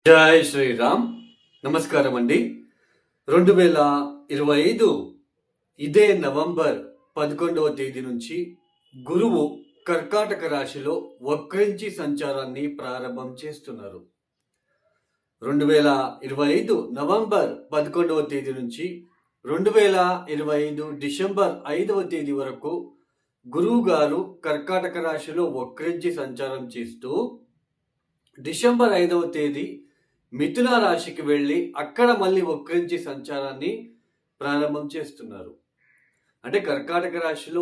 జై శ్రీరామ్. నమస్కారం అండి. 2025 ఇదే నవంబర్ 11వ తేదీ నుంచి గురువు కర్కాటక రాశిలో వక్రించి సంచారాన్ని ప్రారంభం చేస్తున్నారు. 2025 నవంబర్ 11వ తేదీ నుంచి 2025 డిసెంబర్ 5వ తేదీ వరకు గురువు గారు కర్కాటక రాశిలో వక్రించి సంచారం చేస్తూ డిసెంబర్ 5వ తేదీ మిథున రాశికి వెళ్ళి అక్కడ మళ్ళీ వక్రించి సంచారాన్ని ప్రారంభం చేస్తున్నారు. అంటే కర్కాటక రాశిలో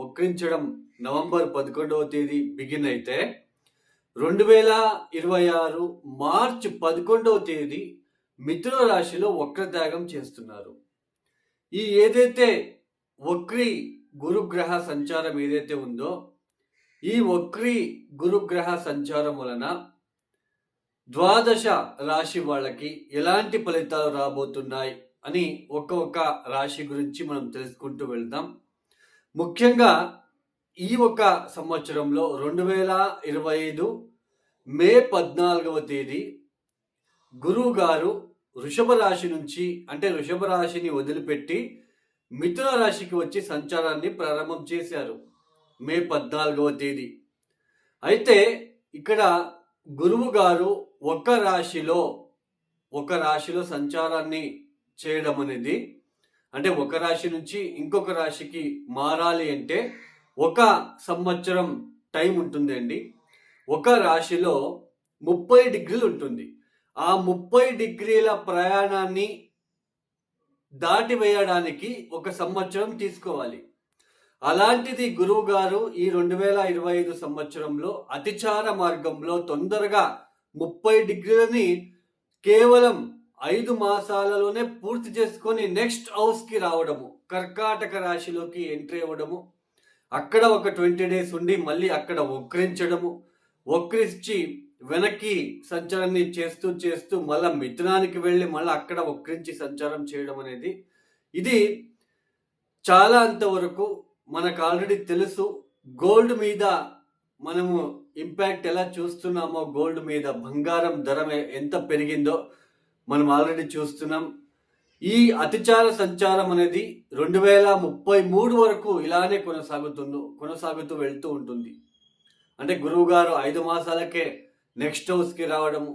వక్రించడం నవంబర్ 11వ తేదీ బిగిన్ అయితే 2026 మార్చ్ 11వ తేదీ మిథున రాశిలో వక్రత్యాగం చేస్తున్నారు. ఈ ఏదైతే వక్రి గురుగ్రహ సంచారం ఏదైతే ఉందో ఈ వక్రి గురుగ్రహ సంచారం వలన ద్వాదశ రాశి వాళ్ళకి ఎలాంటి ఫలితాలు రాబోతున్నాయి అని ఒక్కొక్క రాశి గురించి మనం తెలుసుకుంటూ వెళ్దాం. ముఖ్యంగా ఈ ఒక సంవత్సరంలో 2025 మే 14వ తేదీ గురువు గారు వృషభ రాశి నుంచి అంటే వృషభ రాశిని వదిలిపెట్టి మిథున రాశికి వచ్చి సంచారాన్ని ప్రారంభం చేశారు మే 14వ తేదీ. అయితే ఇక్కడ గురువు గారు ఒక రాశిలో సంచారాన్ని చేయడం అనేది అంటే ఒక రాశి నుంచి ఇంకొక రాశికి మారాలి అంటే ఒక సంవత్సరం టైం ఉంటుంది అండి. ఒక రాశిలో 30 డిగ్రీలు ఉంటుంది. ఆ 30 డిగ్రీల ప్రయాణాన్ని దాటివేయడానికి ఒక సంవత్సరం తీసుకోవాలి. అలాంటిది గురువు గారు ఈ 2025 సంవత్సరంలో అతిచార మార్గంలో తొందరగా 30 డిగ్రీలని కేవలం 5 మాసాలలోనే పూర్తి చేసుకొని నెక్స్ట్ హౌస్కి రావడము, కర్కాటక రాశిలోకి ఎంట్రీ అవ్వడము, అక్కడ ఒక 20 డేస్ ఉండి మళ్ళీ అక్కడ వక్రించి వెనక్కి సంచారాన్ని చేస్తూ చేస్తూ మళ్ళీ మిథునానికి వెళ్ళి మళ్ళీ అక్కడ వక్రించి సంచారం చేయడం అనేది ఇది చాలా అంతవరకు మనకు ఆల్రెడీ తెలుసు. గోల్డ్ మీద మనము ఇంపాక్ట్ ఎలా చూస్తున్నామో, గోల్డ్ మీద బంగారం ధర ఎంత పెరిగిందో మనం ఆల్రెడీ చూస్తున్నాం. ఈ అతిచార సంచారం అనేది 2033 వరకు ఇలానే కొనసాగుతూ వెళ్తూ ఉంటుంది. అంటే గురువు గారు 5 మాసాలకే నెక్స్ట్ హౌస్కి రావడము,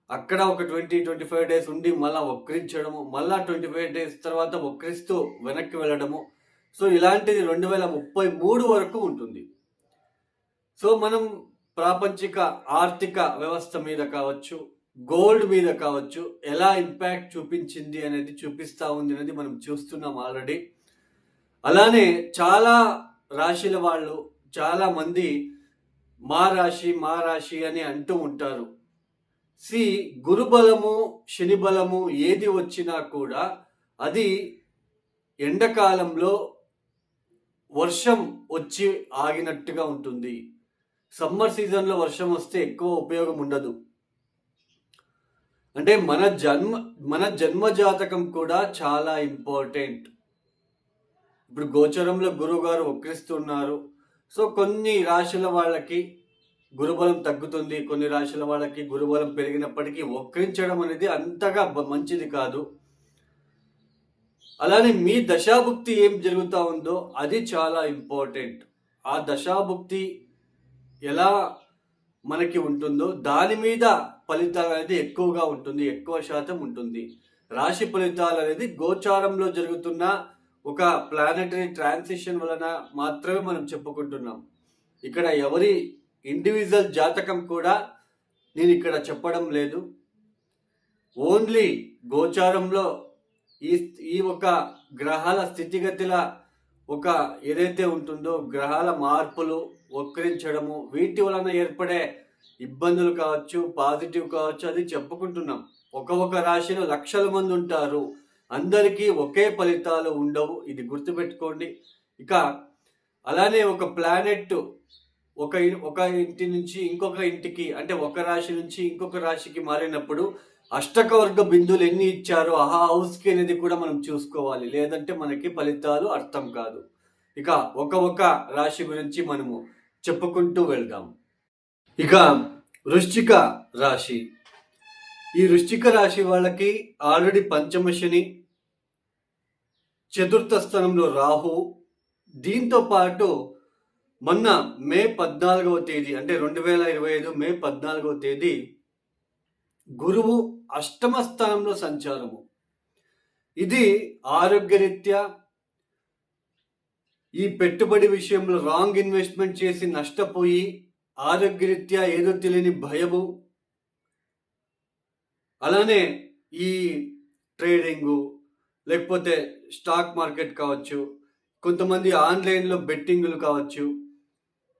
అక్కడ ఒక 20-25 డేస్ ఉండి మళ్ళీ వక్రించడము, మళ్ళా 25 డేస్ తర్వాత వక్రిస్తూ వెనక్కి వెళ్ళడము. సో ఇలాంటిది 2033 వరకు ఉంటుంది. సో మనం ప్రాపంచిక ఆర్థిక వ్యవస్థ మీద కావచ్చు, గోల్డ్ మీద కావచ్చు, ఎలా ఇంపాక్ట్ చూపించింది అనేది చూపిస్తూ ఉంది అనేది మనం చూస్తున్నాం ఆల్రెడీ. అలానే చాలా రాశుల వాళ్ళు చాలా మంది మా రాశి అని అంటూ ఉంటారు. గురు బలము శని బలము ఏది వచ్చినా కూడా అది ఎండాకాలంలో వర్షం వచ్చి ఆగినట్టుగా ఉంటుంది. సమ్మర్ సీజన్లో వర్షం వస్తే ఎక్కువ ఉపయోగం ఉండదు. అంటే మన జన్మ జాతకం కూడా చాలా ఇంపార్టెంట్. ఇప్పుడు గోచరంలో గురువు గారు వక్రిస్తున్నారు. సో కొన్ని రాశుల వాళ్ళకి గురుబలం తగ్గుతుంది, కొన్ని రాశుల వాళ్ళకి గురుబలం పెరిగినప్పటికీ వక్రించడం అనేది అంతగా మంచిది కాదు. అలానే మీ దశాభుక్తి ఏం జరుగుతూ ఉందో అది చాలా ఇంపార్టెంట్. ఆ దశాభుక్తి ఎలా మనకి ఉంటుందో దాని మీద ఫలితాలు అనేది ఎక్కువగా ఉంటుంది, ఎక్కువ శాతం ఉంటుంది. రాశి ఫలితాలు అనేది గోచారంలో జరుగుతున్న ఒక ప్లానెటరీ ట్రాన్సిషన్ వలన మాత్రమే మనం చెప్పుకుంటున్నాం. ఇక్కడ ఎవరి ఇండివిజువల్ జాతకం కూడా నేను ఇక్కడ చెప్పడం లేదు. ఓన్లీ గోచారంలో ఈ ఒక గ్రహాల స్థితిగతుల ఒక ఏదైతే ఉంటుందో గ్రహాల మార్పులు వక్రించడము వీటి వలన ఏర్పడే ఇబ్బందులు కావచ్చు, పాజిటివ్ కావచ్చు, అది చెప్పుకుంటున్నాం. ఒక రాశిలో లక్షల మంది ఉంటారు, అందరికీ ఒకే ఫలితాలు ఉండవు, ఇది గుర్తుపెట్టుకోండి. ఇక అలానే ఒక ప్లానెట్ ఒక ఇంటి నుంచి ఇంకొక ఇంటికి అంటే ఒక రాశి నుంచి ఇంకొక రాశికి మారినప్పుడు అష్టకవర్గ బిందువులు ఎన్ని ఇచ్చారో ఆ హౌస్కి అనేది కూడా మనం చూసుకోవాలి, లేదంటే మనకి ఫలితాలు అర్థం కాదు. ఇక ఒక రాశి గురించి మనము చెప్పుకుంటూ వెళ్దాం. ఇక వృశ్చిక రాశి ఈ వృశ్చిక రాశి వాళ్ళకి ఆల్రెడీ పంచమ శని, చతుర్థ స్థానంలో రాహు, దీంతో పాటు మొన్న మే 14వ తేదీ అంటే 2025 మే 14వ తేదీ గురువు అష్టమ స్థానంలో సంచారము. ఇది ఆరోగ్యరీత్యా ఈ పెట్టుబడి విషయంలో రాంగ్ ఇన్వెస్ట్మెంట్ చేసి నష్టపోయి ఆరోగ్యరీత్యా ఏదో తెలియని భయము, అలానే ఈ ట్రేడింగు లేకపోతే స్టాక్ మార్కెట్ కావచ్చు, కొంతమంది ఆన్లైన్లో బెట్టింగులు కావచ్చు,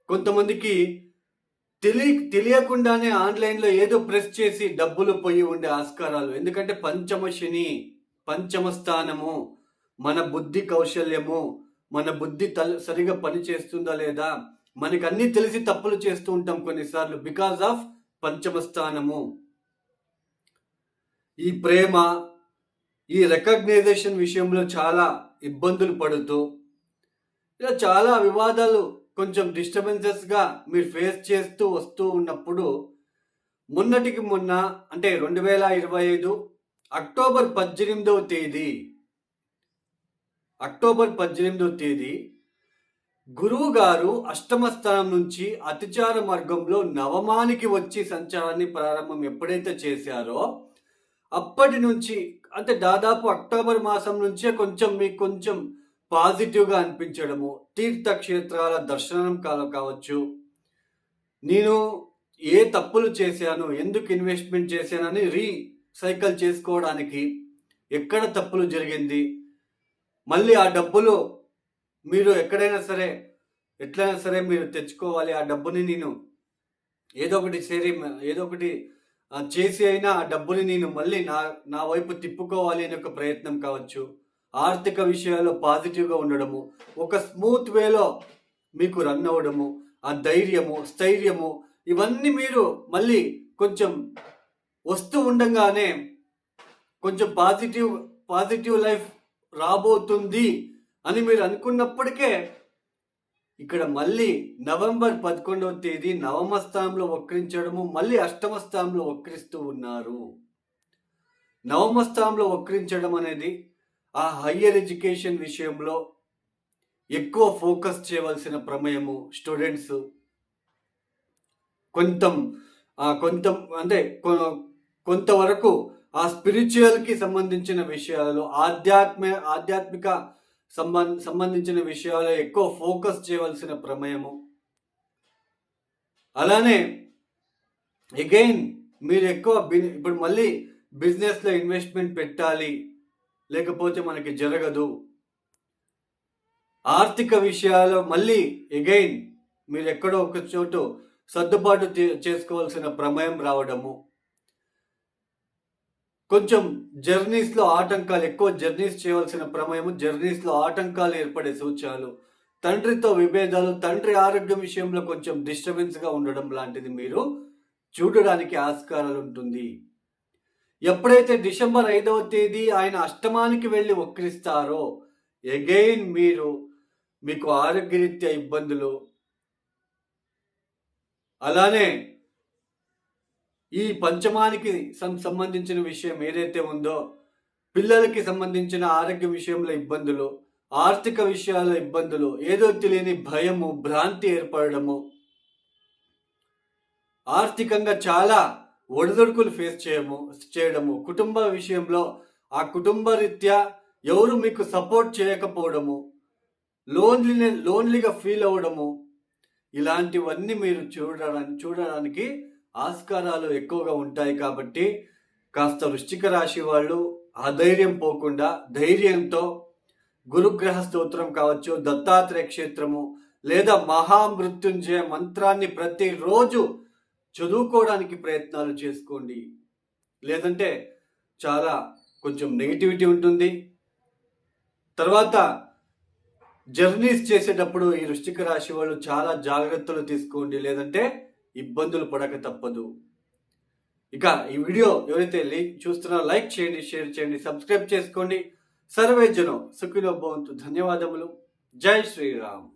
కొంతమందికి తెలియకుండానే ఆన్లైన్లో ఏదో ప్రెస్ చేసి డబ్బులు పోయి ఉండే ఆస్కారాలు. ఎందుకంటే పంచమ శని, పంచమ స్థానము, మన బుద్ధి కౌశల్యము, మన బుద్ధి సరిగా పని చేస్తుందా లేదా, మనకి అన్నీ తెలిసి తప్పులు చేస్తూ ఉంటాం కొన్నిసార్లు బికాజ్ ఆఫ్ పంచమ స్థానము. ఈ ప్రేమ, ఈ రికగ్నైజేషన్ విషయంలో చాలా ఇబ్బందులు పడుతూ ఇలా చాలా వివాదాలు, కొంచెం డిస్టర్బెన్సెస్గా మీరు ఫేస్ చేస్తూ వస్తూ ఉన్నప్పుడు మొన్నటికి మొన్న అంటే 2025 అక్టోబర్ 18వ తేదీ గురువు గారు అష్టమ స్థానం నుంచి అతిచార మార్గంలో నవమానికి వచ్చి సంచారాన్ని ప్రారంభం ఎప్పుడైతే చేశారో అప్పటి నుంచి అంటే దాదాపు అక్టోబర్ మాసం నుంచే కొంచెం పాజిటివ్గా అనిపించడము, తీర్థక్షేత్రాల దర్శనం కావచ్చు, నేను ఏ తప్పులు చేశాను, ఎందుకు ఇన్వెస్ట్మెంట్ చేశానని రీసైకిల్ చేసుకోవడానికి, ఎక్కడ తప్పులు జరిగింది, మళ్ళీ ఆ డబ్బులు మీరు ఎట్లయినా సరే మీరు తెచ్చుకోవాలి, ఆ డబ్బుని నేను ఏదో ఒకటి చేసి అయినా ఆ డబ్బుని నేను మళ్ళీ నా వైపు తిప్పుకోవాలి అనే ఒక ప్రయత్నం కావచ్చు, ఆర్థిక విషయాల్లో పాజిటివ్గా ఉండడము, ఒక స్మూత్ వేలో మీకు రన్ అవ్వడము, ఆ ధైర్యము, స్థైర్యము, ఇవన్నీ మీరు మళ్ళీ కొంచెం వస్తూ ఉండగానే కొంచెం పాజిటివ్ లైఫ్ రాబోతుంది అని మీరు అనుకున్నప్పటికే ఇక్కడ మళ్ళీ నవంబర్ 11వ తేదీ నవమ స్థానంలో వక్రించడము, మళ్ళీ అష్టమ స్థానంలో వక్రిస్తూ ఉన్నారు. నవమ స్థానంలో వక్రించడం అనేది ఆ హయ్యర్ ఎడ్యుకేషన్ విషయంలో ఎక్కువ ఫోకస్ చేయవలసిన ప్రమేయము. స్టూడెంట్స్ కొంతవరకు ఆ స్పిరిచువల్కి సంబంధించిన విషయాలలో ఆధ్యాత్మిక సంబంధించిన విషయాల్లో ఎక్కువ ఫోకస్ చేయవలసిన ప్రమేయము. అలానే అగైన్ మీరు ఎక్కువ ఇప్పుడు మళ్ళీ బిజినెస్లో ఇన్వెస్ట్మెంట్ పెట్టాలి, లేకపోతే మనకి జరగదు. ఆర్థిక విషయాల్లో మళ్ళీ అగైన్ మీరు ఎక్కడో ఒక చోటు సర్దుబాటు చేసుకోవాల్సిన ప్రమేయం రావడము, కొంచెం జర్నీస్లో ఆటంకాలు, ఎక్కువ జర్నీస్ చేయవలసిన ప్రమేయము, జర్నీస్లో ఆటంకాలు ఏర్పడే సూచనలు, తండ్రితో విభేదాలు, తండ్రి ఆరోగ్యం విషయంలో కొంచెం డిస్టర్బెన్స్గా ఉండడం లాంటిది మీరు చూడడానికి ఆస్కారాలు ఉంటుంది. ఎప్పుడైతే డిసెంబర్ 5వ తేదీ ఆయన అష్టమానికి వెళ్ళి వక్రిస్తారో అగైన్ మీకు ఆరోగ్యరీత్యా ఇబ్బందులు, అలానే ఈ పంచమానికి సంబంధించిన విషయం ఏదైతే ఉందో పిల్లలకి సంబంధించిన ఆరోగ్య విషయంలో ఇబ్బందులు, ఆర్థిక విషయాల ఇబ్బందులు, ఏదో తెలియని భయము, భ్రాంతి ఏర్పడము, ఆర్థికంగా చాలా ఒడిదొడుకులు ఫేస్ చేయడము, కుటుంబ విషయంలో ఆ కుటుంబ రీత్యా ఎవరు మీకు సపోర్ట్ చేయకపోవడము, లోన్లీగా ఫీల్ అవ్వడము, ఇలాంటివన్నీ మీరు చూడడానికి ఆస్కారాలు ఎక్కువగా ఉంటాయి. కాబట్టి కాస్త వృశ్చిక రాశి వాళ్ళు అధైర్యం పోకుండా ధైర్యంతో గురుగ్రహ స్తోత్రం కావచ్చు, దత్తాత్రేయ క్షేత్రము లేదా మహామృత్యుంజయ మంత్రాన్ని ప్రతిరోజు చదువుకోవడానికి ప్రయత్నాలు చేసుకోండి. లేదంటే చాలా కొంచెం నెగిటివిటీ ఉంటుంది. తర్వాత జర్నీస్ చేసేటప్పుడు ఈ వృశ్చిక రాశి వాళ్ళు చాలా జాగ్రత్తలు తీసుకోండి, లేదంటే ఇబ్బందులు పడక తప్పదు. ఇక ఈ వీడియో ఎవరైతే చూస్తున్నారో లైక్ చేయండి, షేర్ చేయండి, సబ్స్క్రైబ్ చేసుకోండి. సర్వే జనం సుఖినో భవంతు. ధన్యవాదములు. జై శ్రీరామ్.